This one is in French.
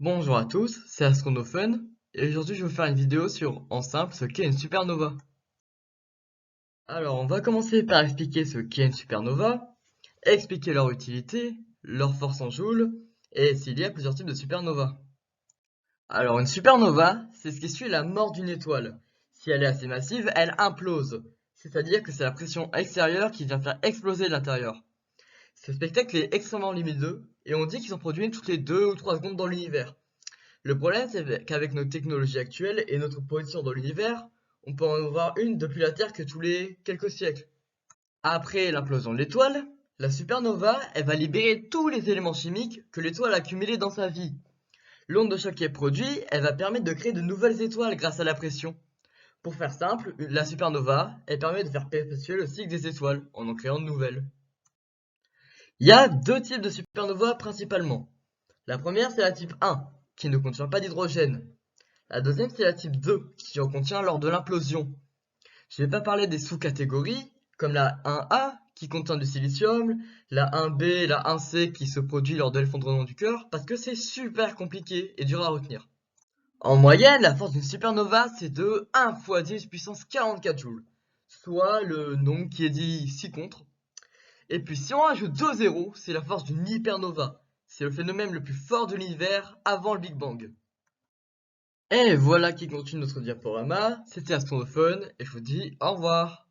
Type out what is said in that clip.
Bonjour à tous, c'est Astronophone et aujourd'hui je vais vous faire une vidéo sur, en simple, ce qu'est une supernova. Alors on va commencer par expliquer ce qu'est une supernova, expliquer leur utilité, leur force en joules et s'il y a plusieurs types de supernova. Alors une supernova, c'est ce qui suit la mort d'une étoile. Si elle est assez massive, elle implose, c'est-à-dire que c'est la pression extérieure qui vient faire exploser l'intérieur. Ce spectacle est extrêmement lumineux et on dit qu'ils sont produits toutes les 2 ou 3 secondes dans l'univers. Le problème, c'est qu'avec nos technologies actuelles et notre position dans l'univers, on peut en voir une depuis la Terre que tous les quelques siècles. Après l'implosion de l'étoile, la supernova, elle va libérer tous les éléments chimiques que l'étoile a accumulés dans sa vie. L'onde de choc qui est produite, elle va permettre de créer de nouvelles étoiles grâce à la pression. Pour faire simple, la supernova, elle permet de faire perpétuer le cycle des étoiles en créant de nouvelles. Il y a deux types de supernova principalement. La première, c'est la type 1, qui ne contient pas d'hydrogène. La deuxième, c'est la type 2, qui en contient lors de l'implosion. Je vais pas parler des sous-catégories, comme la 1A, qui contient du silicium, la 1B et la 1C qui se produit lors de l'effondrement du cœur, parce que c'est super compliqué et dur à retenir. En moyenne, la force d'une supernova, c'est de 1 fois 10 puissance 44 joules, soit le nombre qui est dit ci-contre. Et puis si on rajoute 2 zéros, c'est la force d'une hypernova. C'est le phénomène le plus fort de l'univers avant le Big Bang. Et voilà qui continue notre diaporama. C'était Astronophone et je vous dis au revoir.